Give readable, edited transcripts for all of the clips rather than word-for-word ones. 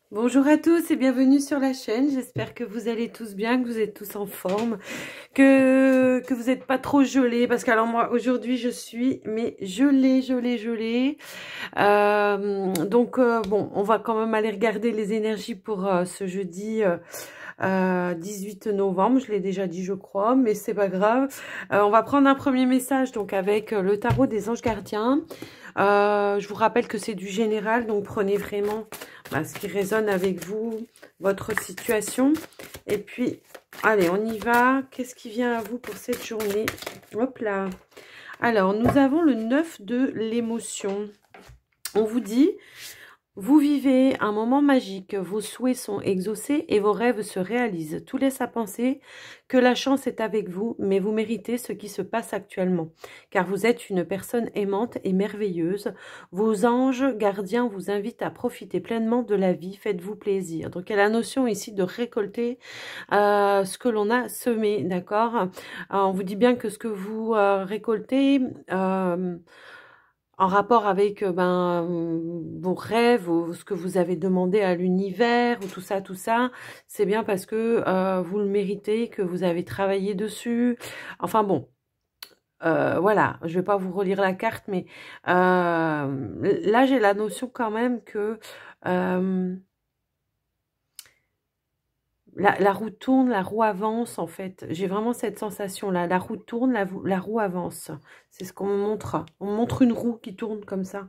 Bonjour à tous et bienvenue sur la chaîne. J'espère que vous allez tous bien, que vous êtes tous en forme, que vous n'êtes pas trop gelés. Parce que alors moi aujourd'hui je suis mais gelée. Bon, on va quand même aller regarder les énergies pour ce jeudi 18 novembre. Je l'ai déjà dit je crois, mais c'est pas grave. On va prendre un premier message donc avec le tarot des anges gardiens. Je vous rappelle que c'est du général, donc prenez vraiment ce qui résonne avec vous, votre situation. Et puis, allez, on y va. Qu'est-ce qui vient à vous pour cette journée? Hop là. Alors, nous avons le 9 de l'émotion. On vous dit... Vous vivez un moment magique, vos souhaits sont exaucés et vos rêves se réalisent. Tout laisse à penser que la chance est avec vous, mais vous méritez ce qui se passe actuellement, car vous êtes une personne aimante et merveilleuse. Vos anges gardiens vous invitent à profiter pleinement de la vie, faites-vous plaisir. Donc il y a la notion ici de récolter ce que l'on a semé, d'accord? On vous dit bien que ce que vous récoltez... en rapport avec vos rêves, ou ce que vous avez demandé à l'univers, ou tout ça, c'est bien parce que vous le méritez, que vous avez travaillé dessus. Enfin bon, voilà, je vais pas vous relire la carte, mais là j'ai la notion quand même que la roue tourne, la roue avance en fait. J'ai vraiment cette sensation-là. La roue tourne, la roue avance. C'est ce qu'on me montre. On me montre une roue qui tourne comme ça.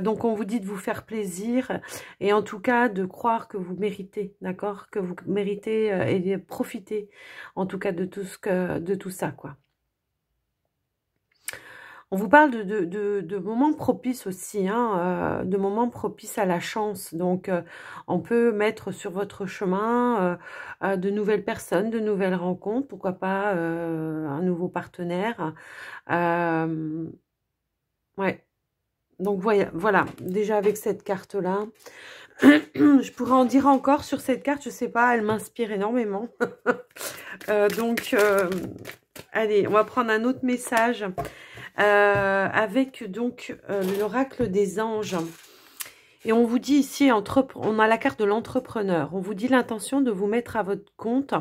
Donc on vous dit de vous faire plaisir et en tout cas de croire que vous méritez, d'accord? Que vous méritez et de profiter en tout cas de tout ça, quoi. On vous parle de moments propices aussi, hein, de moments propices à la chance. Donc, on peut mettre sur votre chemin de nouvelles personnes, de nouvelles rencontres, pourquoi pas un nouveau partenaire. Ouais. Donc, voilà, déjà avec cette carte-là, je pourrais en dire encore sur cette carte, je sais pas, elle m'inspire énormément. Allez, on va prendre un autre message. Avec donc l'oracle des anges. Et on vous dit ici, on a la carte de l'entrepreneur. On vous dit l'intention de vous mettre à votre compte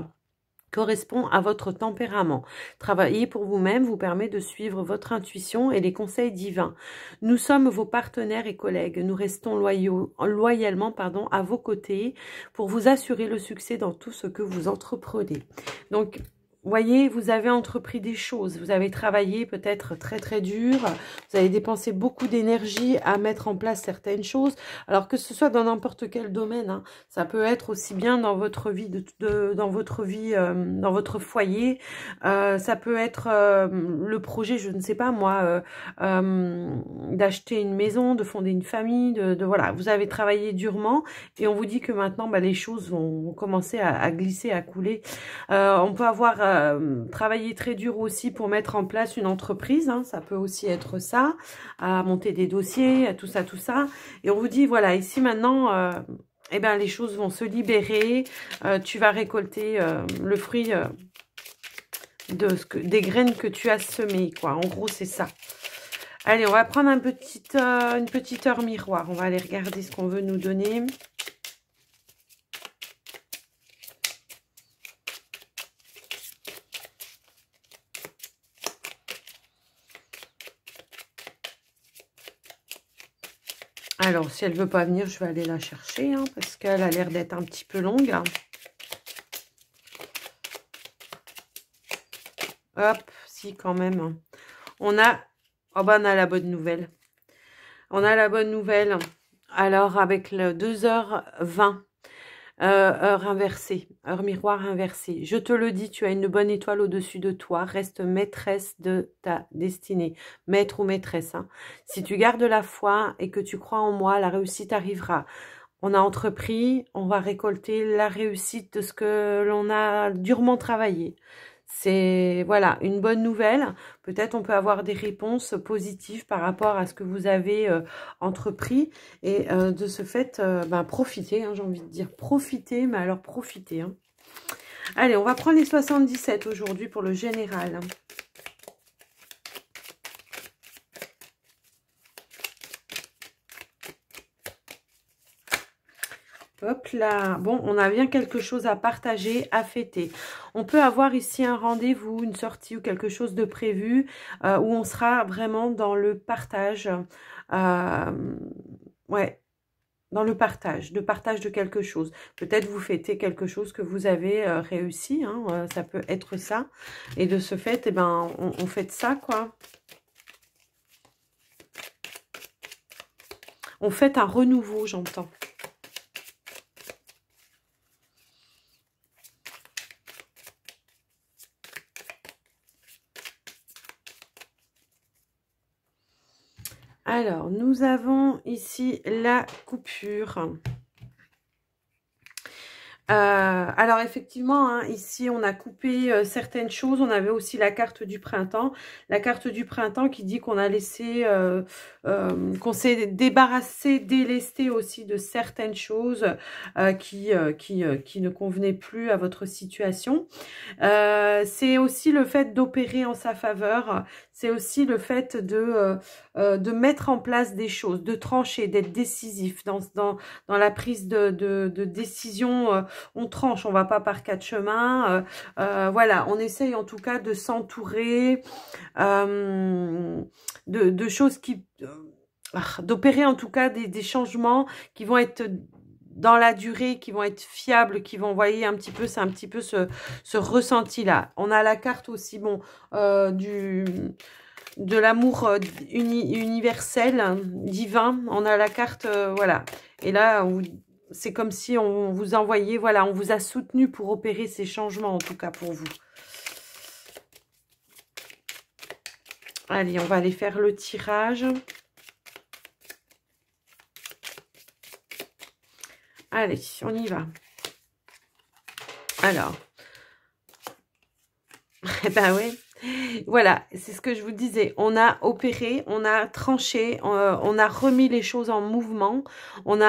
correspond à votre tempérament. Travailler pour vous-même vous permet de suivre votre intuition et les conseils divins. Nous sommes vos partenaires et collègues. Nous restons loyalement à vos côtés pour vous assurer le succès dans tout ce que vous entreprenez. Donc, voyez, vous avez entrepris des choses, vous avez travaillé peut-être très dur, vous avez dépensé beaucoup d'énergie à mettre en place certaines choses, alors que ce soit dans n'importe quel domaine, hein, ça peut être aussi bien dans votre vie, dans votre foyer, ça peut être le projet, je ne sais pas moi, d'acheter une maison, de fonder une famille, voilà, vous avez travaillé durement et on vous dit que maintenant les choses vont commencer à glisser, à couler. On peut avoir travaillé très dur aussi pour mettre en place une entreprise, hein, ça peut aussi être ça, à monter des dossiers, à tout ça. Et on vous dit, voilà, ici maintenant, eh ben, les choses vont se libérer, tu vas récolter le fruit des graines que tu as semées, quoi. En gros, c'est ça. Allez, on va prendre une petite heure miroir, on va aller regarder ce qu'on veut nous donner. Alors, si elle veut pas venir, je vais aller la chercher, hein, parce qu'elle a l'air d'être un petit peu longue. Hop, si, quand même. On a... Oh, bah, on a la bonne nouvelle. On a la bonne nouvelle. Alors, avec le 2h20, heure inversée, heure miroir inversée. Je te le dis, tu as une bonne étoile au-dessus de toi. Reste maîtresse de ta destinée. Maître ou maîtresse. Hein. Si tu gardes la foi et que tu crois en moi, la réussite arrivera. On a entrepris, on va récolter la réussite de ce que l'on a durement travaillé. C'est, voilà, une bonne nouvelle. Peut-être on peut avoir des réponses positives par rapport à ce que vous avez entrepris. Et de ce fait, profitez, hein, j'ai envie de dire profitez, mais alors profitez. Hein. Allez, on va prendre les 77 aujourd'hui pour le général. Hop là, bon, on a bien quelque chose à partager, à fêter. On peut avoir ici un rendez-vous, une sortie ou quelque chose de prévu où on sera vraiment dans le partage. Ouais, dans le partage de quelque chose. Peut-être vous fêtez quelque chose que vous avez réussi, hein, ça peut être ça. Et de ce fait, eh ben, on fête ça, quoi. On fête un renouveau, j'entends. Alors, nous avons ici la coupure. Alors effectivement, hein, ici on a coupé certaines choses. On avait aussi la carte du printemps. La carte du printemps qui dit qu'on a laissé, qu'on s'est débarrassé, délesté aussi de certaines choses qui ne convenaient plus à votre situation. C'est aussi le fait d'opérer en sa faveur. C'est aussi le fait de mettre en place des choses, de trancher, d'être décisif dans la prise de décision. On tranche, on va pas par quatre chemins. Voilà, on essaye en tout cas de s'entourer de choses qui... d'opérer en tout cas des changements qui vont être dans la durée, qui vont être fiables, qui vont, voyez, un petit peu, c'est un petit peu ce ressenti-là. On a la carte aussi, bon, de l'amour universel, divin. On a la carte, voilà. Et là, c'est comme si on vous envoyait, voilà, on vous a soutenu pour opérer ces changements, en tout cas pour vous. Allez, on va aller faire le tirage. Allez, on y va. Alors. Eh ben oui. Voilà, c'est ce que je vous disais. On a opéré, on a tranché, on a remis les choses en mouvement. On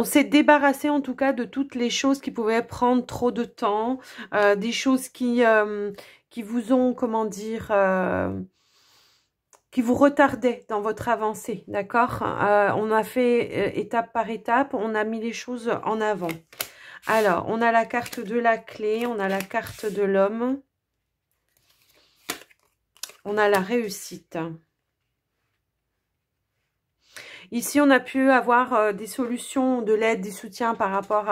s'est débarrassé en tout cas de toutes les choses qui pouvaient prendre trop de temps. Des choses qui vous ont, comment dire... qui vous retardait dans votre avancée, d'accord? On a fait étape par étape, on a mis les choses en avant. Alors, on a la carte de la clé, on a la carte de l'homme, on a la réussite. Ici, on a pu avoir des solutions, de l'aide, des soutiens par rapport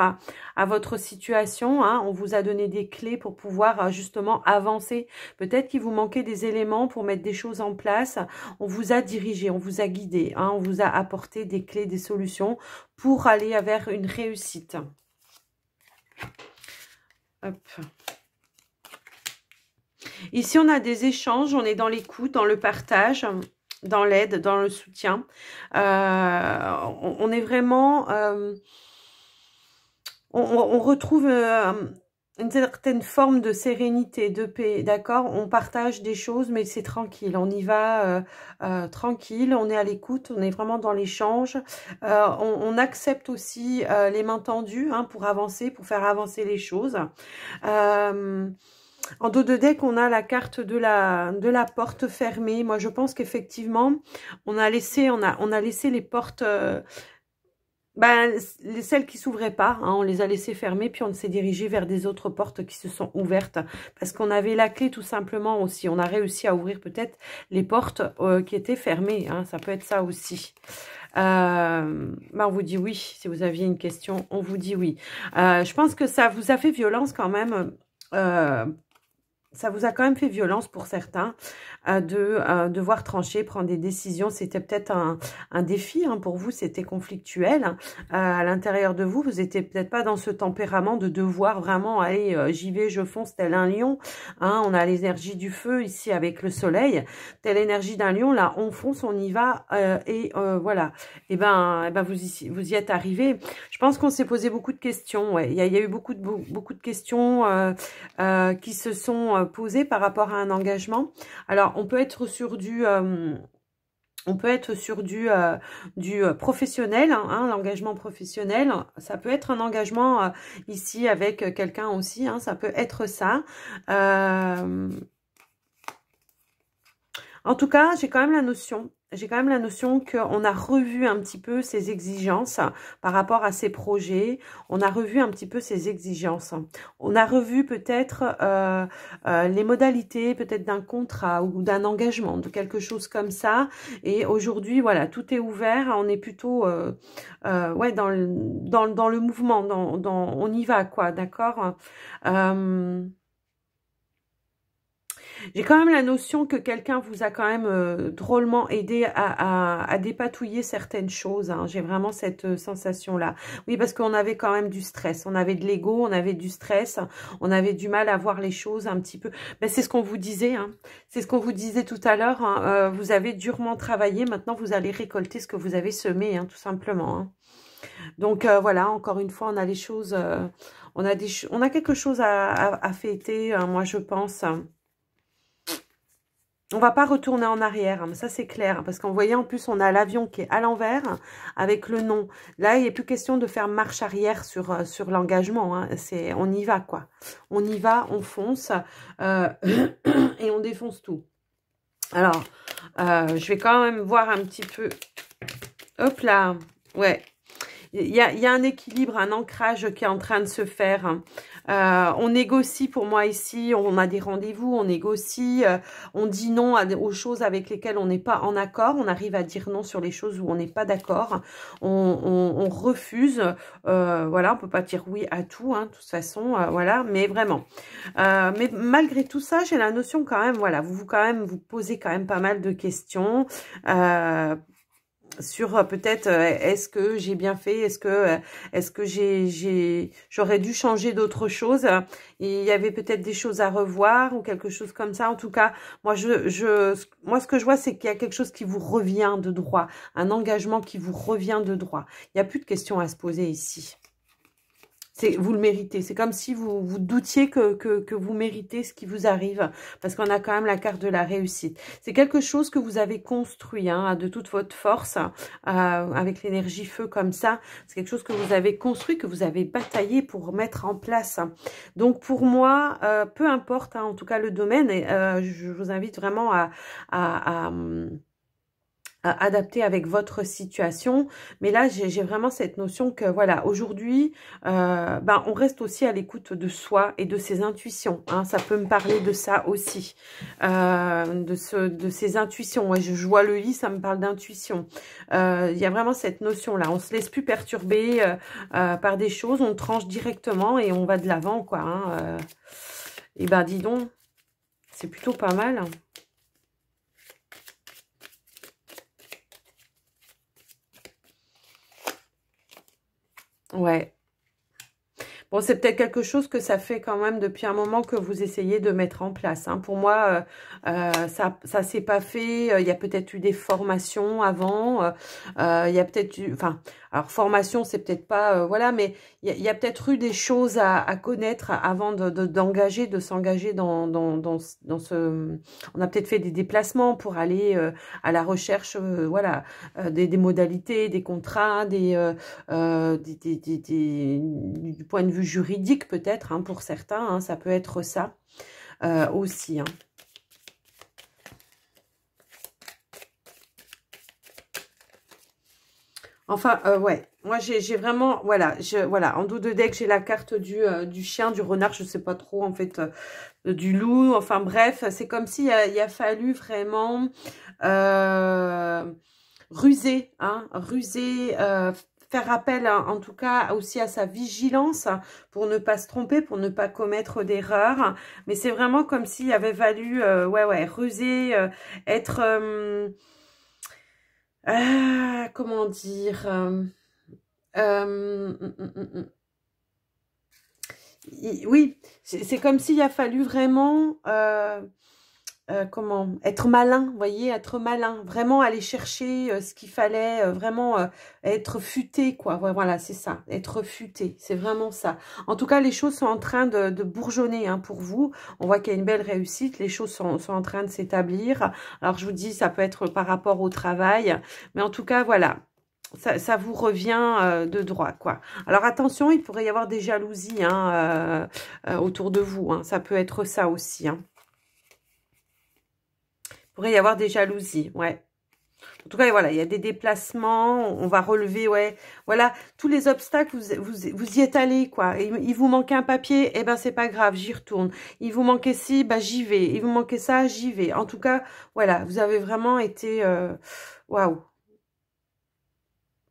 à votre situation. Hein. On vous a donné des clés pour pouvoir justement avancer. Peut-être qu'il vous manquait des éléments pour mettre des choses en place. On vous a dirigé, on vous a guidé. Hein. On vous a apporté des clés, des solutions pour aller vers une réussite. Hop. Ici, on a des échanges. On est dans l'écoute, dans le partage, dans l'aide, dans le soutien. On est vraiment... on retrouve une certaine forme de sérénité, de paix, d'accord? On partage des choses, mais c'est tranquille. On y va tranquille, on est à l'écoute, on est vraiment dans l'échange. On accepte aussi les mains tendues hein, pour avancer, pour faire avancer les choses. En dos de deck, on a la carte de la porte fermée. Moi, je pense qu'effectivement, on a laissé les portes, celles qui s'ouvraient pas, hein, on les a laissées fermées, puis on s'est dirigé vers des autres portes qui se sont ouvertes, parce qu'on avait la clé tout simplement aussi. On a réussi à ouvrir peut-être les portes qui étaient fermées, hein, ça peut être ça aussi. On vous dit oui, si vous aviez une question, on vous dit oui. Je pense que ça vous a fait violence quand même, ça vous a quand même fait violence pour certains de devoir trancher, prendre des décisions. C'était peut-être un défi hein, pour vous, c'était conflictuel. À l'intérieur de vous, vous n'étiez peut-être pas dans ce tempérament de devoir vraiment aller, j'y vais, je fonce, tel un lion. Hein, on a l'énergie du feu ici avec le soleil. Telle énergie d'un lion, là, on fonce, on y va. Voilà. Et ben vous y êtes arrivé. Je pense qu'on s'est posé beaucoup de questions. Ouais. Il y a eu beaucoup de questions qui se sont posées par rapport à un engagement. Alors, on peut être sur du professionnel, hein, l'engagement professionnel. Ça peut être un engagement ici avec quelqu'un aussi, hein, ça peut être ça. En tout cas, j'ai quand même la notion j'ai quand même la notion qu'on a revu un petit peu ses exigences par rapport à ses projets. On a revu un petit peu ses exigences. On a revu peut-être les modalités peut-être d'un contrat ou d'un engagement, de quelque chose comme ça. Et aujourd'hui, voilà, tout est ouvert. On est plutôt ouais, dans le mouvement, on y va, quoi, d'accord. J'ai quand même la notion que quelqu'un vous a quand même drôlement aidé à dépatouiller certaines choses. Hein. J'ai vraiment cette sensation-là. Oui, parce qu'on avait quand même du stress. On avait de l'ego, on avait du stress. On avait du mal à voir les choses un petit peu. Ben, c'est ce qu'on vous disait. Hein. C'est ce qu'on vous disait tout à l'heure. Hein. Vous avez durement travaillé. Maintenant, vous allez récolter ce que vous avez semé, hein, tout simplement. Hein. Donc, voilà, encore une fois, on a les choses... on a quelque chose à fêter, hein, moi, je pense. On va pas retourner en arrière, hein, mais ça c'est clair, hein, parce qu'en voyant en plus on a l'avion qui est à l'envers avec le nom. Là, il n'est plus question de faire marche arrière sur l'engagement. Hein, on y va quoi. On y va, on fonce et on défonce tout. Alors, je vais quand même voir un petit peu. Hop là, ouais. Il y a un équilibre, un ancrage qui est en train de se faire. On négocie pour moi ici, on a des rendez-vous, on négocie, on dit non aux choses avec lesquelles on n'est pas en accord. On arrive à dire non sur les choses où on n'est pas d'accord. On refuse, voilà, on peut pas dire oui à tout, hein, de toute façon, voilà, mais vraiment. Mais malgré tout ça, j'ai la notion quand même, voilà, vous posez quand même pas mal de questions. Sur peut-être est-ce que j'ai bien fait, est-ce que j'aurais dû changer d'autres choses, il y avait peut-être des choses à revoir ou quelque chose comme ça. En tout cas, moi moi ce que je vois, c'est qu'il y a quelque chose qui vous revient de droit, un engagement qui vous revient de droit. Il n'y a plus de questions à se poser ici. Vous le méritez. C'est comme si vous doutiez que vous méritez ce qui vous arrive. Parce qu'on a quand même la carte de la réussite. C'est quelque chose que vous avez construit hein, de toute votre force. Avec l'énergie feu comme ça. C'est quelque chose que vous avez construit, que vous avez bataillé pour mettre en place. Donc pour moi, peu importe hein, en tout cas le domaine. Je vous invite vraiment à adapter avec votre situation, mais là j'ai vraiment cette notion que voilà, aujourd'hui on reste aussi à l'écoute de soi et de ses intuitions, hein, ça peut me parler de ça aussi, de ses intuitions. Ouais, je vois le lit, ça me parle d'intuition. Il y a vraiment cette notion là, on se laisse plus perturber par des choses, on tranche directement et on va de l'avant quoi, hein, et ben dis donc, c'est plutôt pas mal. Ouais. Bon, c'est peut-être quelque chose que ça fait quand même depuis un moment que vous essayez de mettre en place. Hein. Pour moi, ça s'est pas fait. Il y a peut-être eu des formations avant. Il y a peut-être eu... Enfin, alors formation, c'est peut-être pas... voilà, mais il y a peut-être eu des choses à connaître avant d'engager, de s'engager dans ce... On a peut-être fait des déplacements pour aller à la recherche, voilà, des modalités, des contrats, du point de vue juridique peut-être, hein, pour certains, hein, ça peut être ça aussi. Hein. Enfin, ouais, moi j'ai vraiment, voilà, voilà, en dos de deck, j'ai la carte du chien, du renard, je sais pas trop, en fait, du loup, enfin bref, c'est comme s'il il a fallu vraiment ruser, hein, ruser, faire appel hein, en tout cas aussi à sa vigilance pour ne pas se tromper, pour ne pas commettre d'erreurs. Mais c'est vraiment comme s'il avait fallu ouais, ruser, être... comment dire oui, c'est comme s'il a fallu vraiment... comment être malin, vous voyez, être malin, vraiment aller chercher ce qu'il fallait, vraiment être futé, quoi. Voilà, c'est ça, être futé, c'est vraiment ça. En tout cas, les choses sont en train de bourgeonner hein, pour vous. On voit qu'il y a une belle réussite, les choses sont en train de s'établir. Alors, je vous dis, ça peut être par rapport au travail, mais en tout cas, voilà. Ça vous revient de droit, quoi. Alors, attention, il pourrait y avoir des jalousies hein, autour de vous. Hein. Ça peut être ça aussi, hein. Pourrait y avoir des jalousies, ouais. En tout cas, voilà, il y a des déplacements, on va relever, ouais, voilà, tous les obstacles, vous y êtes allé, quoi. Il vous manquait un papier, eh ben, c'est pas grave, j'y retourne. Il vous manquait ci, bah, j'y vais. Il vous manquait ça, j'y vais. En tout cas, voilà, vous avez vraiment été, waouh.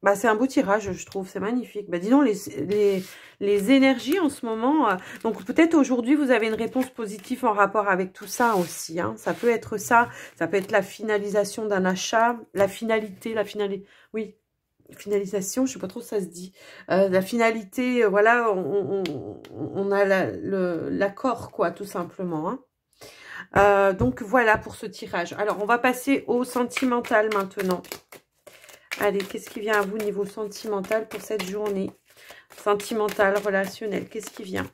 Bah, c'est un beau tirage, je trouve, c'est magnifique. Bah, dis donc, les énergies en ce moment. Donc, peut-être aujourd'hui, vous avez une réponse positive en rapport avec tout ça aussi. Hein. Ça peut être ça. Ça peut être la finalisation d'un achat, la finalité, oui, finalisation, je sais pas trop si ça se dit. La finalité, voilà, on a l'accord, quoi, tout simplement. Hein. Donc, voilà pour ce tirage. Alors, on va passer au sentimental maintenant. Allez, qu'est-ce qui vient à vous niveau sentimental pour cette journée? Sentimental, relationnel, qu'est-ce qui vient?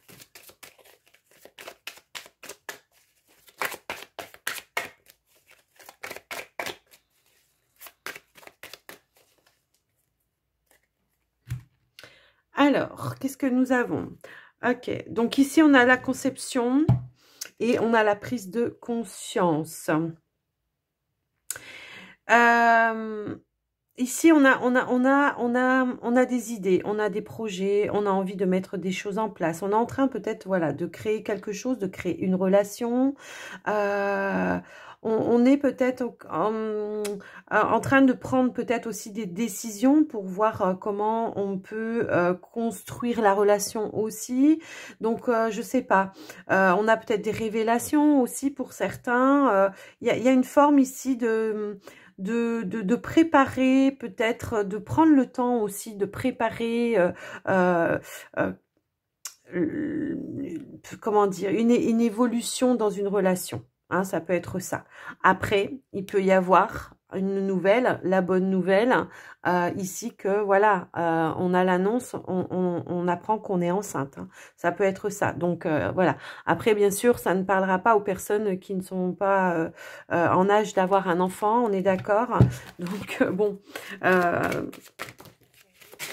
Alors, qu'est-ce que nous avons? Ok, donc ici, on a la conception et on a la prise de conscience. Ici, on a des idées, on a des projets, on a envie de mettre des choses en place. On est en train peut-être, voilà, de créer quelque chose, de créer une relation. On est peut-être en train de prendre peut-être aussi des décisions pour voir comment on peut construire la relation aussi. Donc, je sais pas. On a peut-être des révélations aussi pour certains. Il y a une forme ici de préparer, peut-être de prendre le temps aussi de préparer, comment dire, une évolution dans une relation. Hein, ça peut être ça. Après, il peut y avoir une nouvelle, la bonne nouvelle, ici que voilà, on a l'annonce, on apprend qu'on est enceinte. Hein. Ça peut être ça. Donc voilà. Après, bien sûr, ça ne parlera pas aux personnes qui ne sont pas en âge d'avoir un enfant, on est d'accord. Donc bon,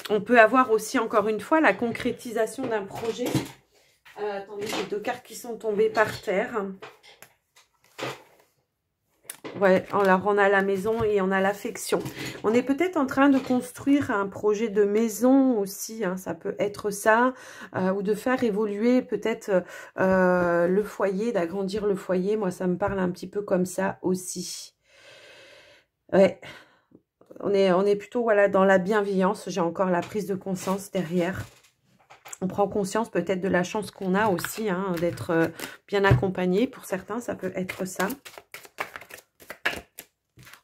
on peut avoir aussi encore une fois la concrétisation d'un projet. Attendez, j'ai 2 cartes qui sont tombées par terre. Ouais, alors on a la maison et on a l'affection. On est peut-être en train de construire un projet de maison aussi, hein, ça peut être ça, ou de faire évoluer peut-être le foyer, d'agrandir le foyer. Moi, ça me parle un petit peu comme ça aussi. Ouais, on est plutôt voilà dans la bienveillance. J'ai encore la prise de conscience derrière. On prend conscience peut-être de la chance qu'on a aussi, hein, d'être bien accompagné. Pour certains, ça peut être ça.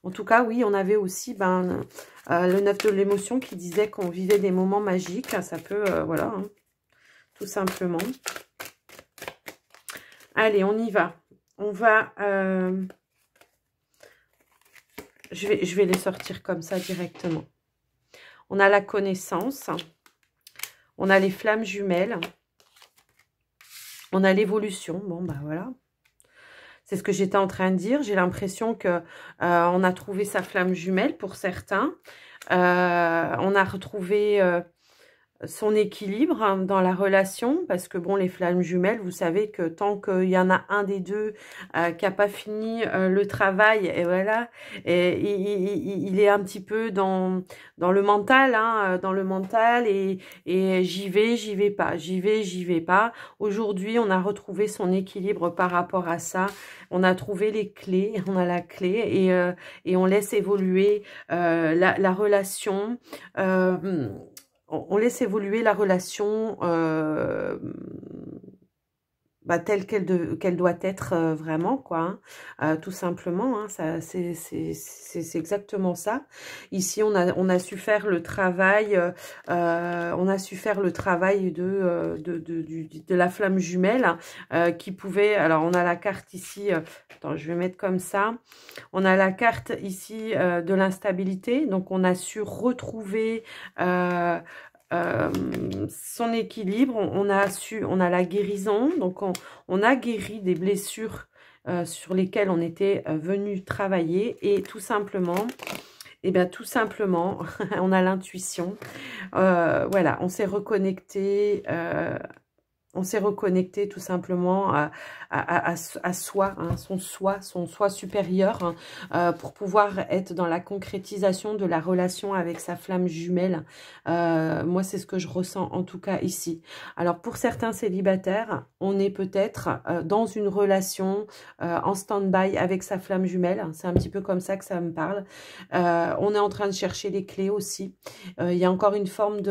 En tout cas, oui, on avait aussi le 9 de l'émotion qui disait qu'on vivait des moments magiques. Ça peut, voilà, hein, tout simplement. Allez, on y va. On va... je vais les sortir comme ça directement. On a la connaissance. On a les flammes jumelles. On a l'évolution. Bon, bah voilà. C'est ce que j'étais en train de dire. J'ai l'impression que on a trouvé sa flamme jumelle pour certains. On a retrouvé son équilibre hein, dans la relation. Parce que bon, les flammes jumelles, vous savez que tant qu'il y en a un des deux qui n'a pas fini le travail, et voilà, et, il est un petit peu dans le mental, hein, dans le mental, et j'y vais pas, j'y vais pas. Aujourd'hui, on a retrouvé son équilibre par rapport à ça. On a trouvé les clés, on a la clé, et on laisse évoluer la relation. On laisse évoluer la relation telle qu'elle doit être vraiment, quoi. Hein. Tout simplement, hein, c'est exactement ça. Ici, on a su faire le travail, on a su faire le travail de la flamme jumelle qui pouvait... Alors, on a la carte ici... attends, je vais mettre comme ça. On a la carte ici de l'instabilité. Donc, on a su retrouver... son équilibre, on a la guérison, donc on a guéri des blessures sur lesquelles on était venu travailler, et tout simplement, on a l'intuition, voilà, on s'est reconnecté On s'est reconnecté tout simplement à soi, hein, son soi supérieur, hein, pour pouvoir être dans la concrétisation de la relation avec sa flamme jumelle. Moi, c'est ce que je ressens en tout cas ici. Alors, pour certains célibataires, on est peut-être dans une relation en stand-by avec sa flamme jumelle. C'est un petit peu comme ça que ça me parle. On est en train de chercher les clés aussi. Il y a encore une forme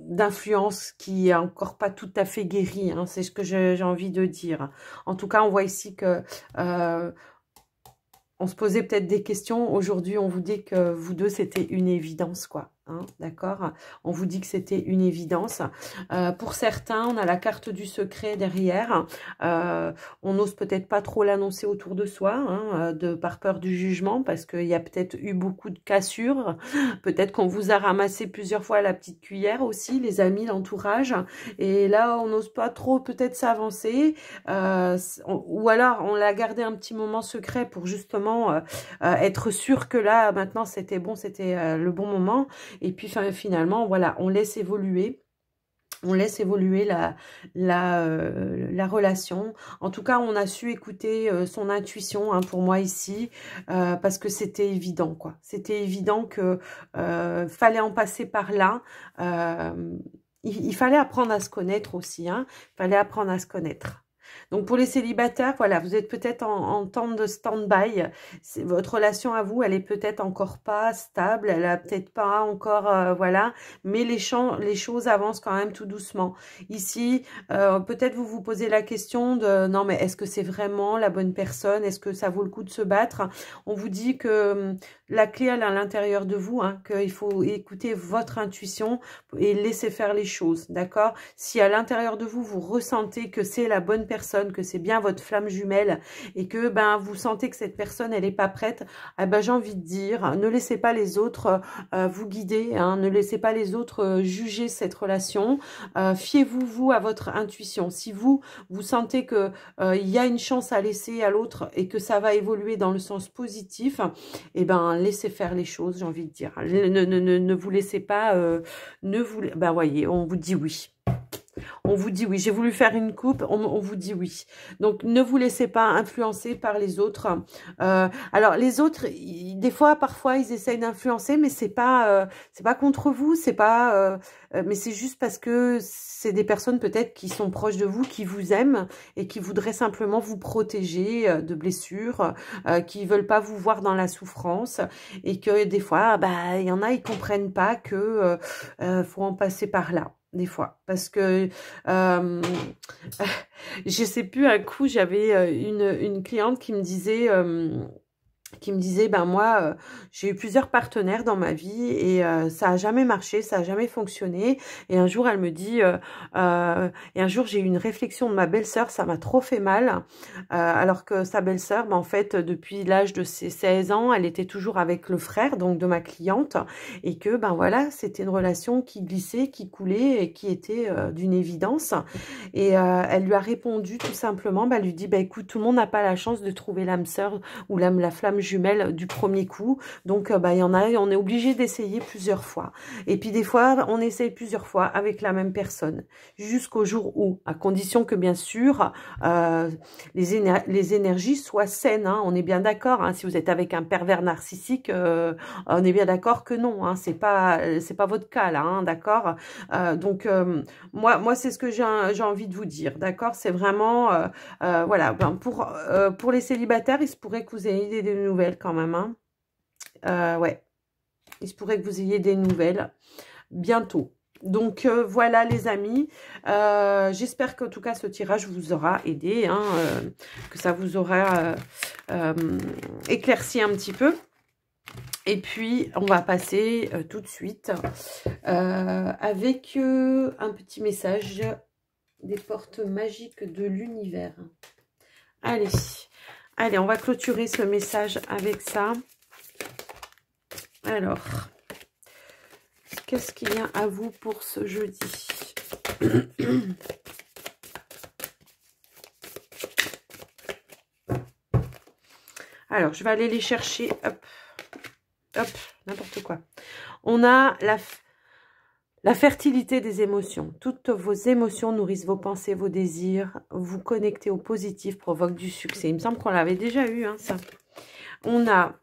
d'influence qui est encore pas tout à fait guérie, hein, c'est ce que j'ai envie de dire. En tout cas, on voit ici que on se posait peut-être des questions. Aujourd'hui, on vous dit que vous deux, c'était une évidence, quoi. Hein, d'accord? On vous dit que c'était une évidence. Pour certains, on a la carte du secret derrière. On n'ose peut-être pas trop l'annoncer autour de soi, hein, par peur du jugement, parce qu'il y a peut-être eu beaucoup de cassures. Peut-être qu'on vous a ramassé plusieurs fois la petite cuillère aussi, les amis, l'entourage. Et là, on n'ose pas trop peut-être s'avancer. Ou alors, on l'a gardé un petit moment secret pour justement être sûr que là, maintenant, c'était bon, c'était le bon moment. Et puis finalement, voilà, on laisse évoluer. On laisse évoluer la relation. En tout cas, on a su écouter son intuition, hein, pour moi ici, parce que c'était évident, quoi. C'était évident que fallait en passer par là. Il fallait apprendre à se connaître aussi, hein. Il fallait apprendre à se connaître. Donc, pour les célibataires, voilà, vous êtes peut-être en temps de stand-by. Votre relation à vous, elle est peut-être encore pas stable. Elle a peut-être pas encore, voilà. Mais les choses avancent quand même tout doucement. Ici, peut-être vous vous posez la question de, non, mais est-ce que c'est vraiment la bonne personne? Est-ce que ça vaut le coup de se battre? On vous dit que la clé, elle est à l'intérieur de vous, hein, qu'il faut écouter votre intuition et laisser faire les choses, d'accord? Si à l'intérieur de vous, vous ressentez que c'est la bonne personne, que c'est bien votre flamme jumelle et que ben vous sentez que cette personne, elle n'est pas prête, eh ben, j'ai envie de dire, ne laissez pas les autres vous guider, hein, ne laissez pas les autres juger cette relation. Fiez-vous, vous, à votre intuition. Si vous sentez que il y a une chance à laisser à l'autre et que ça va évoluer dans le sens positif, eh ben, laissez faire les choses, j'ai envie de dire. Ne vous laissez pas, ben, voyez, on vous dit oui. On vous dit oui. J'ai voulu faire une coupe, on vous dit oui. Donc, ne vous laissez pas influencer par les autres. Alors, les autres, des fois, parfois, ils essayent d'influencer, mais c'est pas contre vous, c'est pas... mais c'est juste parce que c'est des personnes peut-être qui sont proches de vous, qui vous aiment et qui voudraient simplement vous protéger de blessures, qui veulent pas vous voir dans la souffrance et que des fois, bah, il y en a, ils comprennent pas que faut en passer par là. Des fois, parce que je sais plus, un coup j'avais une cliente qui me disait ben moi j'ai eu plusieurs partenaires dans ma vie et ça a jamais marché, ça a jamais fonctionné. Et un jour elle me dit et un jour j'ai eu une réflexion de ma belle-sœur, ça m'a trop fait mal, alors que sa belle-sœur, ben, en fait depuis l'âge de ses 16 ans elle était toujours avec le frère donc de ma cliente et que ben voilà, c'était une relation qui glissait, qui coulait et qui était d'une évidence. Et elle lui a répondu tout simplement, ben, elle lui dit ben écoute, tout le monde n'a pas la chance de trouver l'âme sœur ou la flamme jumelle du premier coup. Donc, bah, il y en a, on est obligé d'essayer plusieurs fois. Et puis, des fois, on essaye plusieurs fois avec la même personne. Jusqu'au jour où, à condition que, bien sûr, les énergies soient saines. Hein. On est bien d'accord. Hein. Si vous êtes avec un pervers narcissique, on est bien d'accord que non. Hein. C'est pas votre cas, là. Hein, d'accord. Donc, moi c'est ce que j'ai envie de vous dire. D'accord. C'est vraiment, voilà. Ben, pour les célibataires, il se pourrait que vous ayez des nouvelles quand même, hein. Ouais, il se pourrait que vous ayez des nouvelles bientôt. Donc voilà les amis, j'espère qu'en tout cas ce tirage vous aura aidé, hein, que ça vous aura éclairci un petit peu. Et puis on va passer tout de suite avec un petit message des portes magiques de l'univers. Allez, on va clôturer ce message avec ça. Alors, qu'est-ce qu'il y a à vous pour ce jeudi? Alors, je vais aller les chercher. Hop, hop, n'importe quoi. On a La fertilité des émotions. Toutes vos émotions nourrissent vos pensées, vos désirs. Vous connectez au positif provoque du succès. Il me semble qu'on l'avait déjà eu, hein, ça. On a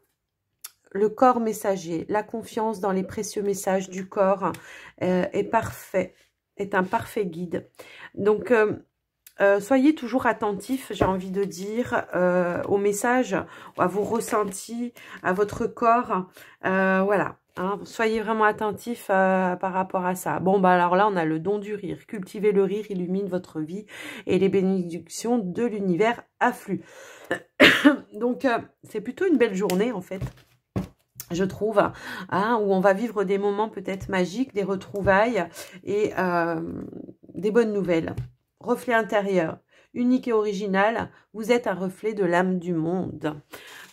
le corps messager. La confiance dans les précieux messages du corps est parfait, est un parfait guide. Donc, soyez toujours attentifs, j'ai envie de dire, aux messages, à vos ressentis, à votre corps. Voilà. Hein, soyez vraiment attentifs par rapport à ça. Bon, bah alors là, on a le don du rire. Cultivez le rire, illumine votre vie et les bénédictions de l'univers affluent. Donc, c'est plutôt une belle journée, en fait, je trouve, hein, où on va vivre des moments peut-être magiques, des retrouvailles et des bonnes nouvelles. Reflet intérieur, unique et original, vous êtes un reflet de l'âme du monde.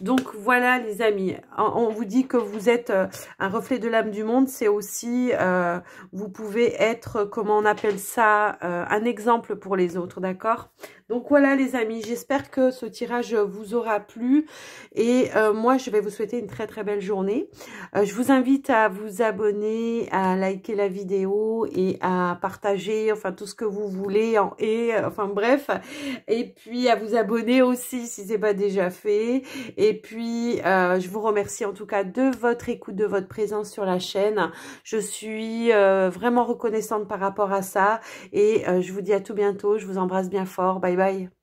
Donc voilà les amis, on vous dit que vous êtes un reflet de l'âme du monde, c'est aussi, vous pouvez être, comment on appelle ça, un exemple pour les autres, d'accord? Donc voilà les amis, j'espère que ce tirage vous aura plu et moi je vais vous souhaiter une très très belle journée. Je vous invite à vous abonner, à liker la vidéo et à partager, enfin tout ce que vous voulez, enfin bref, et puis à vous abonner aussi si c'est pas déjà fait. Et puis, je vous remercie en tout cas de votre écoute, de votre présence sur la chaîne. Je suis vraiment reconnaissante par rapport à ça. Et je vous dis à tout bientôt. Je vous embrasse bien fort. Bye bye.